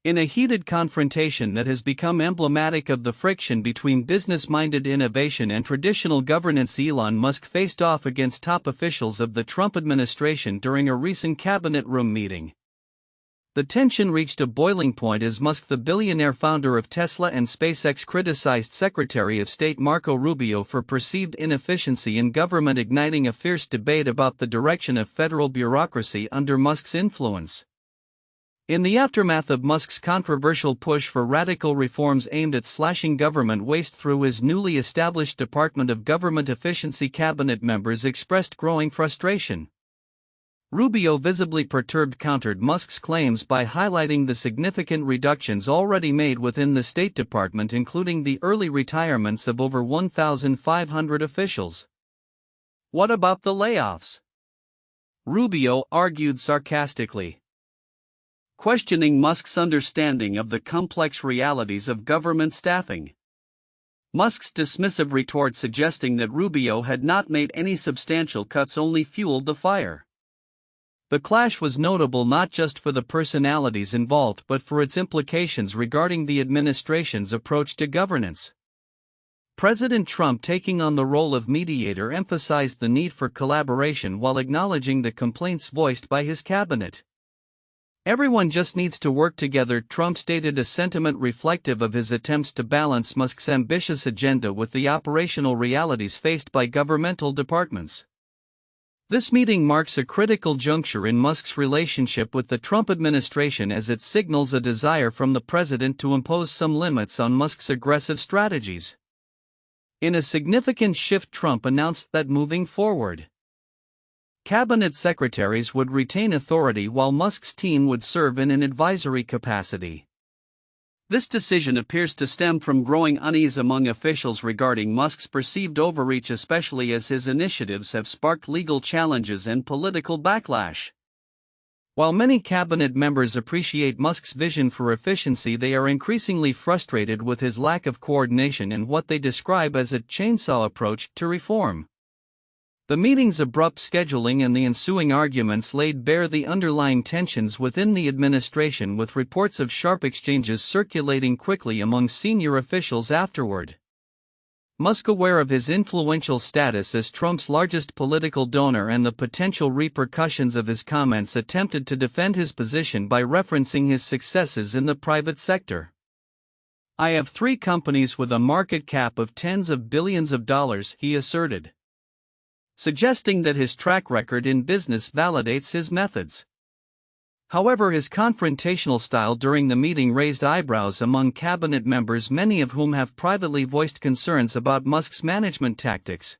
In a heated confrontation that has become emblematic of the friction between business-minded innovation and traditional governance, Elon Musk faced off against top officials of the Trump administration during a recent cabinet room meeting. The tension reached a boiling point as Musk, the billionaire founder of Tesla and SpaceX, criticized Secretary of State Marco Rubio for perceived inefficiency in government, igniting a fierce debate about the direction of federal bureaucracy under Musk's influence. In the aftermath of Musk's controversial push for radical reforms aimed at slashing government waste through his newly established Department of Government Efficiency, cabinet members expressed growing frustration. Rubio, visibly perturbed, countered Musk's claims by highlighting the significant reductions already made within the State Department, including the early retirements of over 1,500 officials. "What about the layoffs?" Rubio argued sarcastically, questioning Musk's understanding of the complex realities of government staffing. Musk's dismissive retort, suggesting that Rubio had not made any substantial cuts, only fueled the fire. The clash was notable not just for the personalities involved but for its implications regarding the administration's approach to governance. President Trump, taking on the role of mediator, emphasized the need for collaboration while acknowledging the complaints voiced by his cabinet. "Everyone just needs to work together," Trump stated, a sentiment reflective of his attempts to balance Musk's ambitious agenda with the operational realities faced by governmental departments. This meeting marks a critical juncture in Musk's relationship with the Trump administration, as it signals a desire from the president to impose some limits on Musk's aggressive strategies. In a significant shift, Trump announced that moving forward, cabinet secretaries would retain authority while Musk's team would serve in an advisory capacity. This decision appears to stem from growing unease among officials regarding Musk's perceived overreach, especially as his initiatives have sparked legal challenges and political backlash. While many cabinet members appreciate Musk's vision for efficiency, they are increasingly frustrated with his lack of coordination and what they describe as a chainsaw approach to reform. The meeting's abrupt scheduling and the ensuing arguments laid bare the underlying tensions within the administration, with reports of sharp exchanges circulating quickly among senior officials afterward. Musk, aware of his influential status as Trump's largest political donor and the potential repercussions of his comments, attempted to defend his position by referencing his successes in the private sector. "I have 3 companies with a market cap of tens of billions of dollars," he asserted, suggesting that his track record in business validates his methods. However, his confrontational style during the meeting raised eyebrows among cabinet members, many of whom have privately voiced concerns about Musk's management tactics.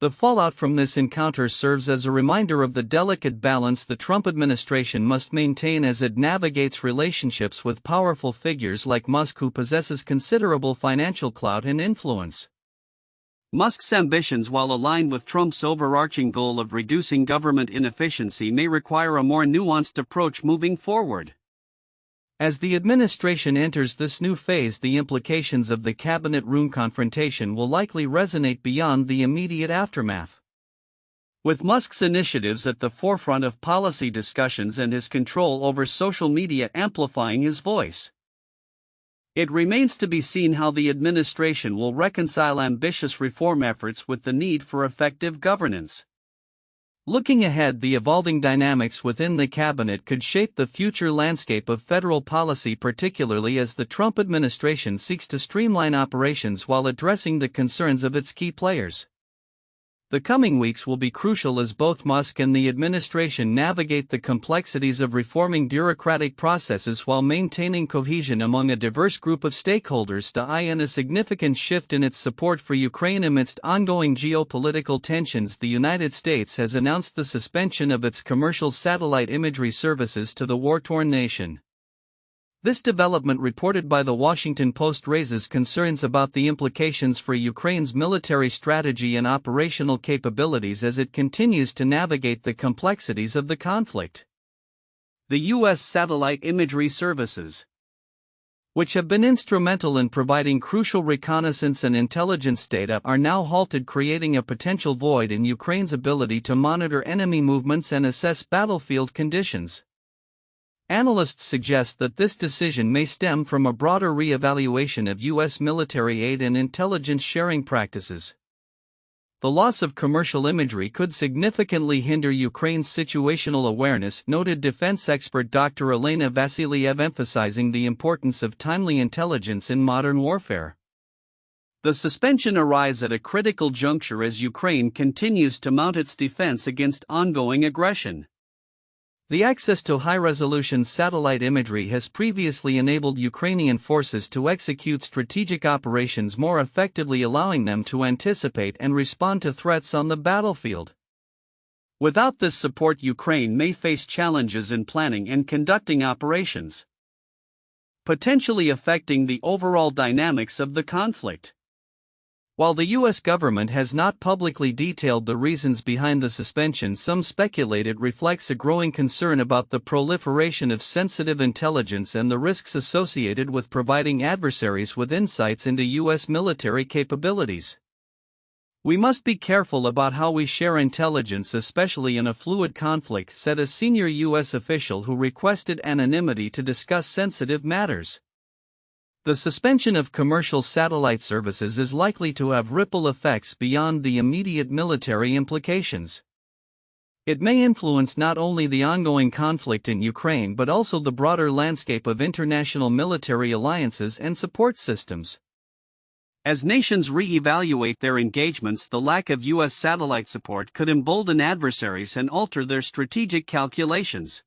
The fallout from this encounter serves as a reminder of the delicate balance the Trump administration must maintain as it navigates relationships with powerful figures like Musk, who possesses considerable financial clout and influence. Musk's ambitions, while aligned with Trump's overarching goal of reducing government inefficiency, may require a more nuanced approach moving forward. As the administration enters this new phase, the implications of the cabinet room confrontation will likely resonate beyond the immediate aftermath. With Musk's initiatives at the forefront of policy discussions and his control over social media amplifying his voice, it remains to be seen how the administration will reconcile ambitious reform efforts with the need for effective governance. Looking ahead, the evolving dynamics within the cabinet could shape the future landscape of federal policy, particularly as the Trump administration seeks to streamline operations while addressing the concerns of its key players. The coming weeks will be crucial as both Musk and the administration navigate the complexities of reforming bureaucratic processes while maintaining cohesion among a diverse group of stakeholders. To a significant shift in its support for Ukraine amidst ongoing geopolitical tensions, the United States has announced the suspension of its commercial satellite imagery services to the war-torn nation. This development, reported by the Washington Post, raises concerns about the implications for Ukraine's military strategy and operational capabilities as it continues to navigate the complexities of the conflict. The U.S. satellite imagery services, which have been instrumental in providing crucial reconnaissance and intelligence data, are now halted, creating a potential void in Ukraine's ability to monitor enemy movements and assess battlefield conditions. Analysts suggest that this decision may stem from a broader re-evaluation of U.S. military aid and intelligence sharing practices. The loss of commercial imagery could significantly hinder Ukraine's situational awareness, noted defense expert Dr. Elena Vasiliev, emphasizing the importance of timely intelligence in modern warfare. The suspension arrives at a critical juncture as Ukraine continues to mount its defense against ongoing aggression. The access to high-resolution satellite imagery has previously enabled Ukrainian forces to execute strategic operations more effectively, allowing them to anticipate and respond to threats on the battlefield. Without this support, Ukraine may face challenges in planning and conducting operations, potentially affecting the overall dynamics of the conflict. While the U.S. government has not publicly detailed the reasons behind the suspension, some speculate it reflects a growing concern about the proliferation of sensitive intelligence and the risks associated with providing adversaries with insights into U.S. military capabilities. "We must be careful about how we share intelligence, especially in a fluid conflict," said a senior U.S. official who requested anonymity to discuss sensitive matters. The suspension of commercial satellite services is likely to have ripple effects beyond the immediate military implications. It may influence not only the ongoing conflict in Ukraine but also the broader landscape of international military alliances and support systems. As nations re-evaluate their engagements, the lack of U.S. satellite support could embolden adversaries and alter their strategic calculations.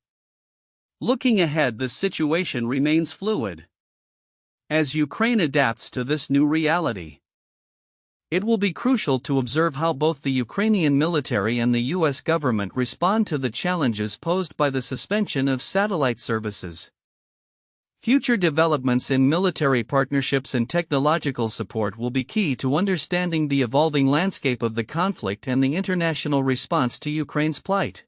Looking ahead, the situation remains fluid as Ukraine adapts to this new reality. It will be crucial to observe how both the Ukrainian military and the U.S. government respond to the challenges posed by the suspension of satellite services. Future developments in military partnerships and technological support will be key to understanding the evolving landscape of the conflict and the international response to Ukraine's plight.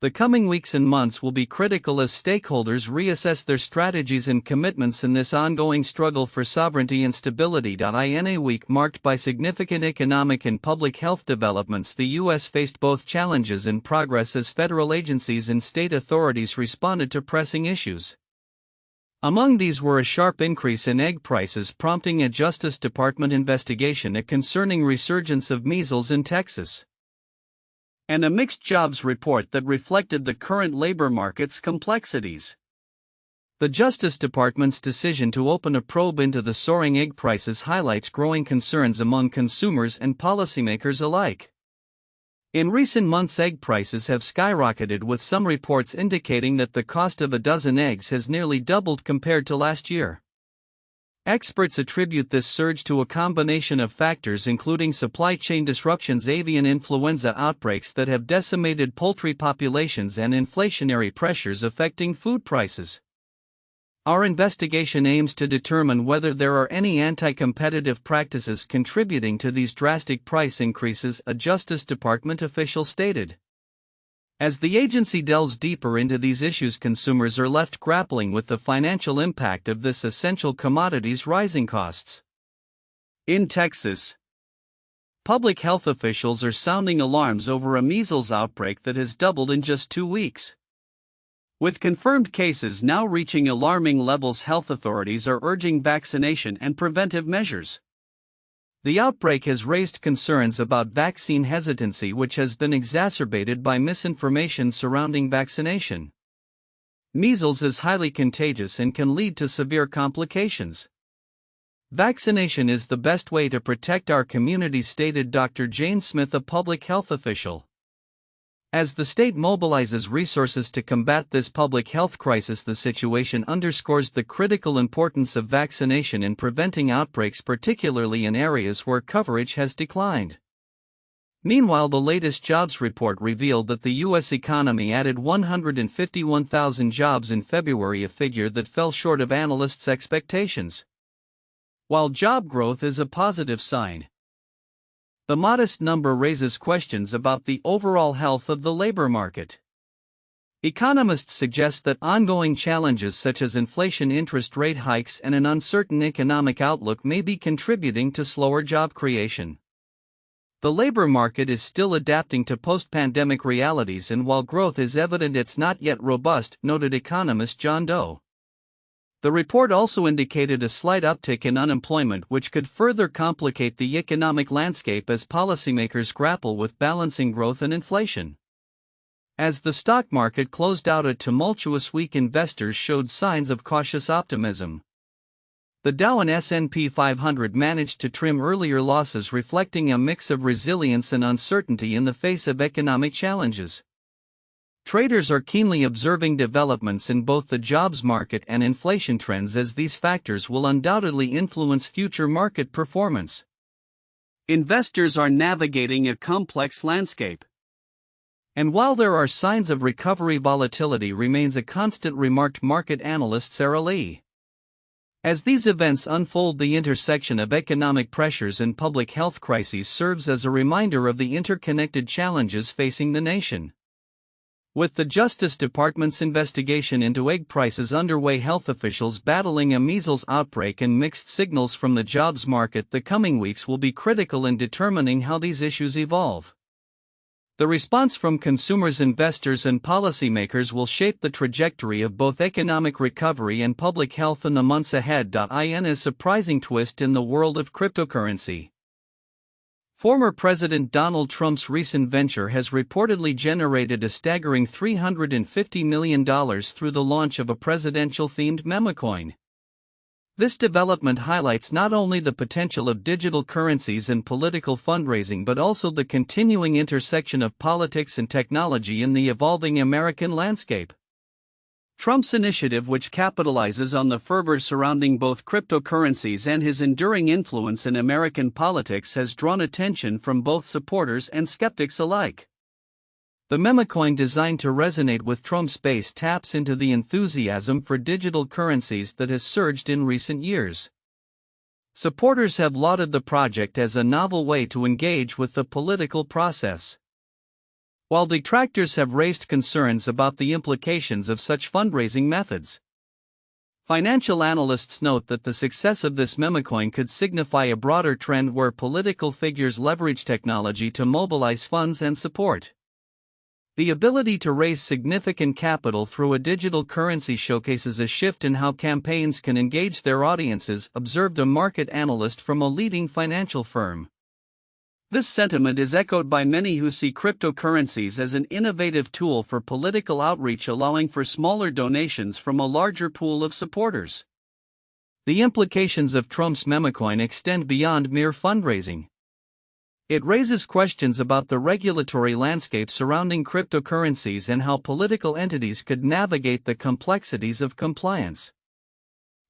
The coming weeks and months will be critical as stakeholders reassess their strategies and commitments in this ongoing struggle for sovereignty and stability. In a week marked by significant economic and public health developments, the U.S. faced both challenges and progress as federal agencies and state authorities responded to pressing issues. Among these were a sharp increase in egg prices, prompting a Justice Department investigation concerning resurgence of measles in Texas, and a mixed jobs report that reflected the current labor market's complexities. The Justice Department's decision to open a probe into the soaring egg prices highlights growing concerns among consumers and policymakers alike. In recent months, egg prices have skyrocketed, with some reports indicating that the cost of a dozen eggs has nearly doubled compared to last year. Experts attribute this surge to a combination of factors, including supply chain disruptions, avian influenza outbreaks that have decimated poultry populations, and inflationary pressures affecting food prices. Our investigation aims to determine whether there are any anti-competitive practices contributing to these drastic price increases, a Justice Department official stated. As the agency delves deeper into these issues, consumers are left grappling with the financial impact of this essential commodity's rising costs. In Texas, public health officials are sounding alarms over a measles outbreak that has doubled in just 2 weeks. With confirmed cases now reaching alarming levels, health authorities are urging vaccination and preventive measures. The outbreak has raised concerns about vaccine hesitancy, which has been exacerbated by misinformation surrounding vaccination. Measles is highly contagious and can lead to severe complications. Vaccination is the best way to protect our communities, stated Dr. Jane Smith, a public health official. As the state mobilizes resources to combat this public health crisis, the situation underscores the critical importance of vaccination in preventing outbreaks, particularly in areas where coverage has declined. Meanwhile, the latest jobs report revealed that the U.S. economy added 151,000 jobs in February, a figure that fell short of analysts' expectations. While job growth is a positive sign, the modest number raises questions about the overall health of the labor market. Economists suggest that ongoing challenges such as inflation, interest rate hikes, and an uncertain economic outlook may be contributing to slower job creation. The labor market is still adapting to post-pandemic realities, and while growth is evident, it's not yet robust, noted economist John Doe. The report also indicated a slight uptick in unemployment, which could further complicate the economic landscape as policymakers grapple with balancing growth and inflation. As the stock market closed out a tumultuous week, investors showed signs of cautious optimism. The Dow and S&P 500 managed to trim earlier losses, reflecting a mix of resilience and uncertainty in the face of economic challenges. Traders are keenly observing developments in both the jobs market and inflation trends, as these factors will undoubtedly influence future market performance. Investors are navigating a complex landscape. And while there are signs of recovery, volatility remains a constant, remarked market analyst Sarah Lee. As these events unfold, the intersection of economic pressures and public health crises serves as a reminder of the interconnected challenges facing the nation. With the Justice Department's investigation into egg prices underway, health officials battling a measles outbreak, and mixed signals from the jobs market, the coming weeks will be critical in determining how these issues evolve. The response from consumers, investors, and policymakers will shape the trajectory of both economic recovery and public health in the months ahead. In a surprising twist in the world of cryptocurrency. Former President Donald Trump's recent venture has reportedly generated a staggering $350 million through the launch of a presidential-themed memecoin. This development highlights not only the potential of digital currencies in political fundraising, but also the continuing intersection of politics and technology in the evolving American landscape. Trump's initiative, which capitalizes on the fervor surrounding both cryptocurrencies and his enduring influence in American politics, has drawn attention from both supporters and skeptics alike. The memecoin, designed to resonate with Trump's base, taps into the enthusiasm for digital currencies that has surged in recent years. Supporters have lauded the project as a novel way to engage with the political process, while detractors have raised concerns about the implications of such fundraising methods. Financial analysts note that the success of this memecoin could signify a broader trend where political figures leverage technology to mobilize funds and support. The ability to raise significant capital through a digital currency showcases a shift in how campaigns can engage their audiences, observed a market analyst from a leading financial firm. This sentiment is echoed by many who see cryptocurrencies as an innovative tool for political outreach, allowing for smaller donations from a larger pool of supporters. The implications of Trump's memecoin extend beyond mere fundraising. It raises questions about the regulatory landscape surrounding cryptocurrencies and how political entities could navigate the complexities of compliance.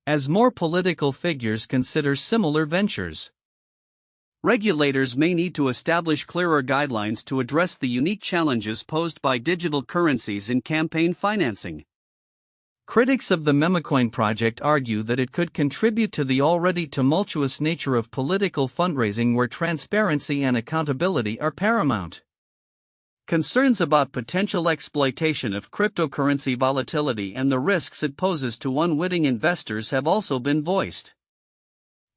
As more political figures consider similar ventures, regulators may need to establish clearer guidelines to address the unique challenges posed by digital currencies in campaign financing. Critics of the memecoin project argue that it could contribute to the already tumultuous nature of political fundraising, where transparency and accountability are paramount. Concerns about potential exploitation of cryptocurrency volatility and the risks it poses to unwitting investors have also been voiced.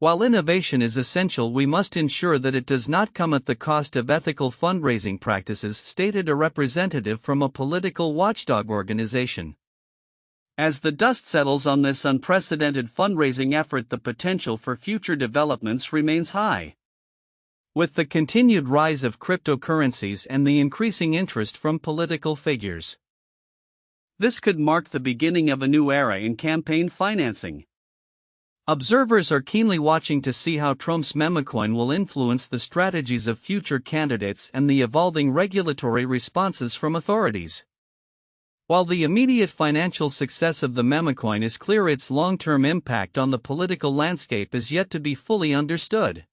While innovation is essential, we must ensure that it does not come at the cost of ethical fundraising practices, stated a representative from a political watchdog organization. As the dust settles on this unprecedented fundraising effort, the potential for future developments remains high. With the continued rise of cryptocurrencies and the increasing interest from political figures, this could mark the beginning of a new era in campaign financing. Observers are keenly watching to see how Trump's memecoin will influence the strategies of future candidates and the evolving regulatory responses from authorities. While the immediate financial success of the memecoin is clear, its long-term impact on the political landscape is yet to be fully understood.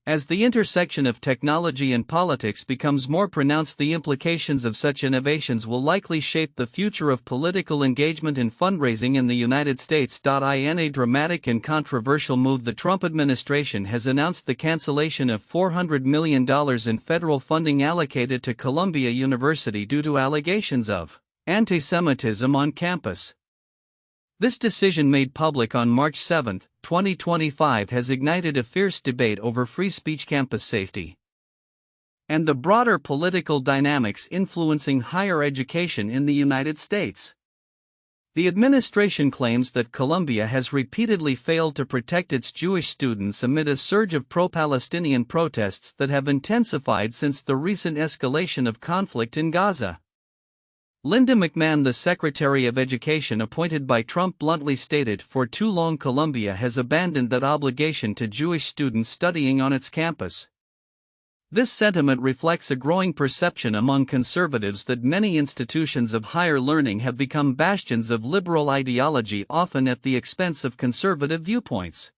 As the intersection of technology and politics becomes more pronounced, the implications of such innovations will likely shape the future of political engagement and fundraising in the United States. In a dramatic and controversial move, the Trump administration has announced the cancellation of $400 million in federal funding allocated to Columbia University due to allegations of anti-Semitism on campus. This decision, made public on March 7, 2025, has ignited a fierce debate over free speech, campus safety, and the broader political dynamics influencing higher education in the United States. The administration claims that Columbia has repeatedly failed to protect its Jewish students amid a surge of pro-Palestinian protests that have intensified since the recent escalation of conflict in Gaza. Linda McMahon, the Secretary of Education appointed by Trump, bluntly stated, "For too long Columbia has abandoned that obligation to Jewish students studying on its campus." This sentiment reflects a growing perception among conservatives that many institutions of higher learning have become bastions of liberal ideology, often at the expense of conservative viewpoints.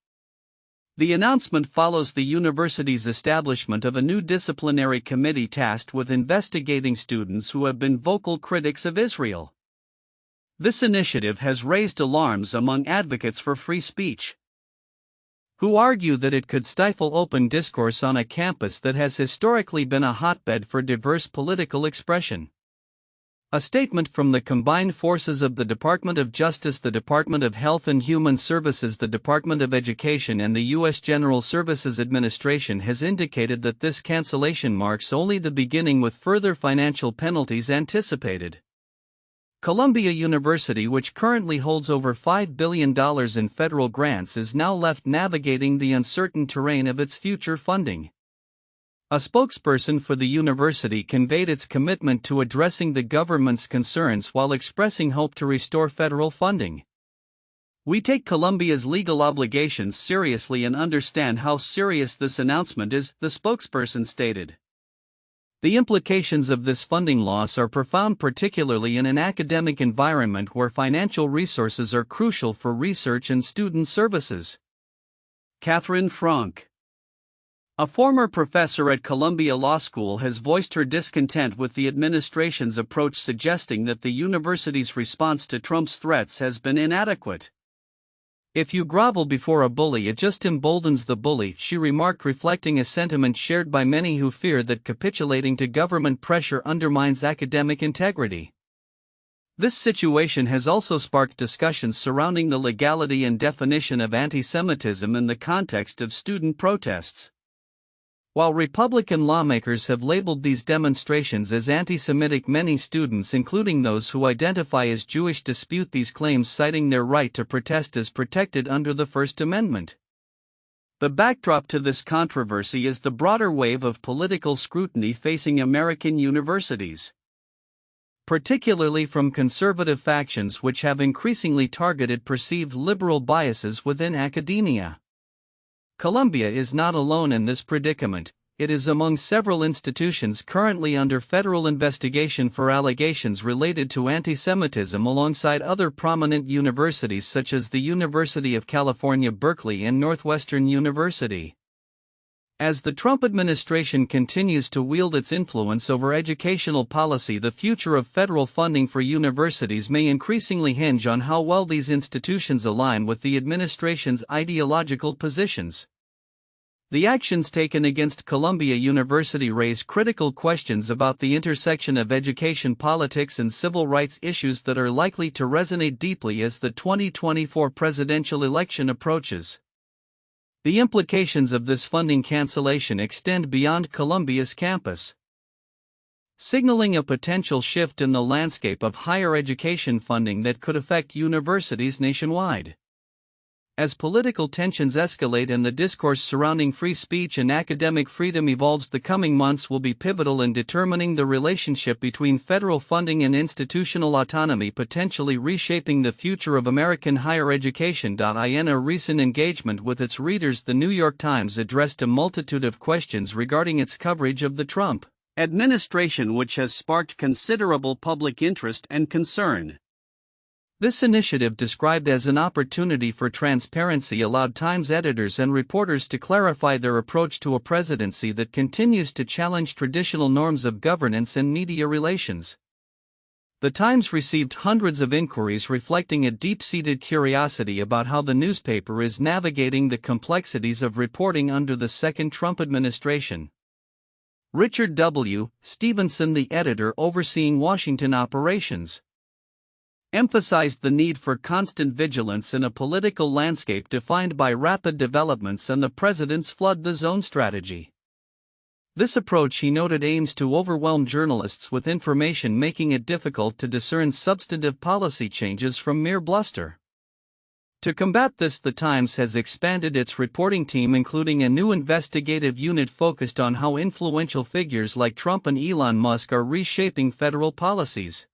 The announcement follows the university's establishment of a new disciplinary committee tasked with investigating students who have been vocal critics of Israel. This initiative has raised alarms among advocates for free speech, who argue that it could stifle open discourse on a campus that has historically been a hotbed for diverse political expression. A statement from the combined forces of the Department of Justice, the Department of Health and Human Services, the Department of Education, and the U.S. General Services Administration has indicated that this cancellation marks only the beginning, with further financial penalties anticipated. Columbia University, which currently holds over $5 billion in federal grants, is now left navigating the uncertain terrain of its future funding. A spokesperson for the university conveyed its commitment to addressing the government's concerns while expressing hope to restore federal funding. "We take Columbia's legal obligations seriously and understand how serious this announcement is," the spokesperson stated. The implications of this funding loss are profound, particularly in an academic environment where financial resources are crucial for research and student services. Catherine Frank, a former professor at Columbia Law School, has voiced her discontent with the administration's approach, suggesting that the university's response to Trump's threats has been inadequate. "If you grovel before a bully, it just emboldens the bully," she remarked, reflecting a sentiment shared by many who fear that capitulating to government pressure undermines academic integrity. This situation has also sparked discussions surrounding the legality and definition of anti-Semitism in the context of student protests. While Republican lawmakers have labeled these demonstrations as anti-Semitic, many students, including those who identify as Jewish, dispute these claims, citing their right to protest as protected under the First Amendment. The backdrop to this controversy is the broader wave of political scrutiny facing American universities, particularly from conservative factions which have increasingly targeted perceived liberal biases within academia. Columbia is not alone in this predicament. It is among several institutions currently under federal investigation for allegations related to anti-Semitism, alongside other prominent universities such as the University of California, Berkeley, and Northwestern University. As the Trump administration continues to wield its influence over educational policy, the future of federal funding for universities may increasingly hinge on how well these institutions align with the administration's ideological positions. The actions taken against Columbia University raise critical questions about the intersection of education politics and civil rights issues that are likely to resonate deeply as the 2024 presidential election approaches. The implications of this funding cancellation extend beyond Columbia's campus, signaling a potential shift in the landscape of higher education funding that could affect universities nationwide. As political tensions escalate and the discourse surrounding free speech and academic freedom evolves, the coming months will be pivotal in determining the relationship between federal funding and institutional autonomy, potentially reshaping the future of American higher education. In a recent engagement with its readers, the New York Times addressed a multitude of questions regarding its coverage of the Trump administration, which has sparked considerable public interest and concern. This initiative, described as an opportunity for transparency, allowed Times editors and reporters to clarify their approach to a presidency that continues to challenge traditional norms of governance and media relations. The Times received hundreds of inquiries reflecting a deep-seated curiosity about how the newspaper is navigating the complexities of reporting under the second Trump administration. Richard W. Stevenson, the editor overseeing Washington operations, emphasized the need for constant vigilance in a political landscape defined by rapid developments and the president's flood the zone strategy. This approach, he noted, aims to overwhelm journalists with information, making it difficult to discern substantive policy changes from mere bluster. To combat this, the Times has expanded its reporting team, including a new investigative unit focused on how influential figures like Trump and Elon Musk are reshaping federal policies.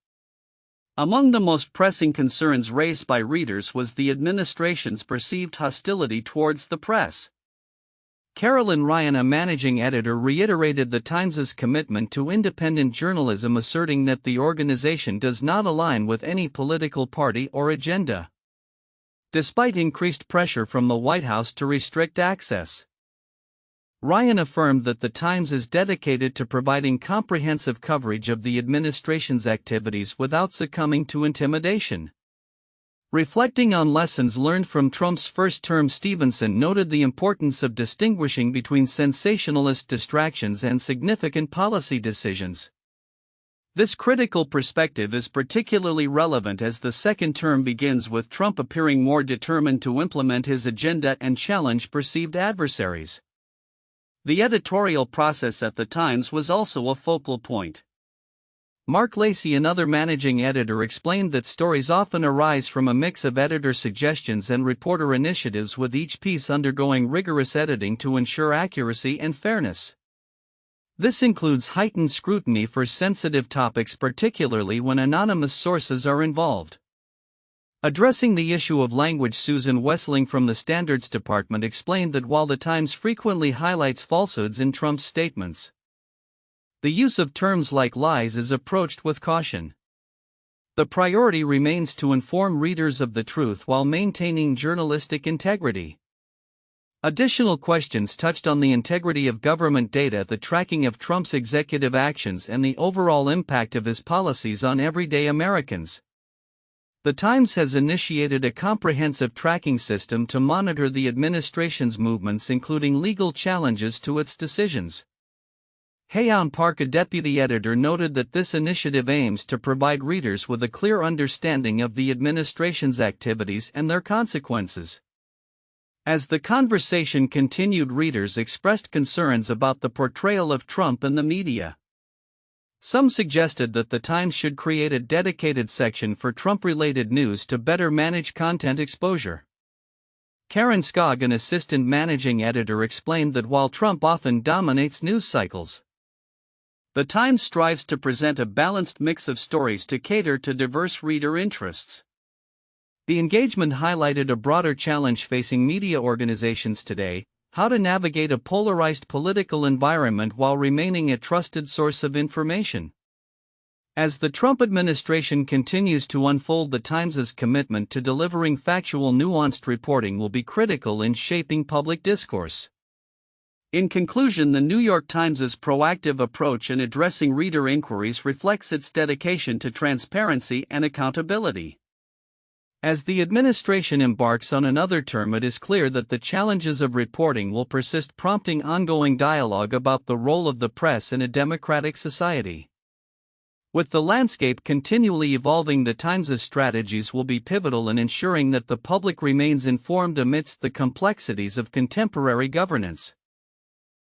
Among the most pressing concerns raised by readers was the administration's perceived hostility towards the press. Carolyn Ryan, a managing editor, reiterated the Times's commitment to independent journalism, asserting that the organization does not align with any political party or agenda. Despite increased pressure from the White House to restrict access, Ryan affirmed that the Times is dedicated to providing comprehensive coverage of the administration's activities without succumbing to intimidation. Reflecting on lessons learned from Trump's first term, Stevenson noted the importance of distinguishing between sensationalist distractions and significant policy decisions. This critical perspective is particularly relevant as the second term begins with Trump appearing more determined to implement his agenda and challenge perceived adversaries. The editorial process at the Times was also a focal point. Mark Lacey, another managing editor, explained that stories often arise from a mix of editor suggestions and reporter initiatives, with each piece undergoing rigorous editing to ensure accuracy and fairness. This includes heightened scrutiny for sensitive topics, particularly when anonymous sources are involved. Addressing the issue of language, Susan Wessling from the Standards Department explained that while the Times frequently highlights falsehoods in Trump's statements, the use of terms like lies is approached with caution. The priority remains to inform readers of the truth while maintaining journalistic integrity. Additional questions touched on the integrity of government data, the tracking of Trump's executive actions, and the overall impact of his policies on everyday Americans. The Times has initiated a comprehensive tracking system to monitor the administration's movements, including legal challenges to its decisions. Hayon Park, a deputy editor, noted that this initiative aims to provide readers with a clear understanding of the administration's activities and their consequences. As the conversation continued, readers expressed concerns about the portrayal of Trump in the media. Some suggested that the Times should create a dedicated section for Trump-related news to better manage content exposure. Karen Skog, an assistant managing editor, explained that while Trump often dominates news cycles, the Times strives to present a balanced mix of stories to cater to diverse reader interests. The engagement highlighted a broader challenge facing media organizations today: how to navigate a polarized political environment while remaining a trusted source of information. As the Trump administration continues to unfold, the Times's commitment to delivering factual, nuanced reporting will be critical in shaping public discourse. In conclusion, the New York Times's proactive approach in addressing reader inquiries reflects its dedication to transparency and accountability. As the administration embarks on another term, it is clear that the challenges of reporting will persist, prompting ongoing dialogue about the role of the press in a democratic society. With the landscape continually evolving, the Times's strategies will be pivotal in ensuring that the public remains informed amidst the complexities of contemporary governance.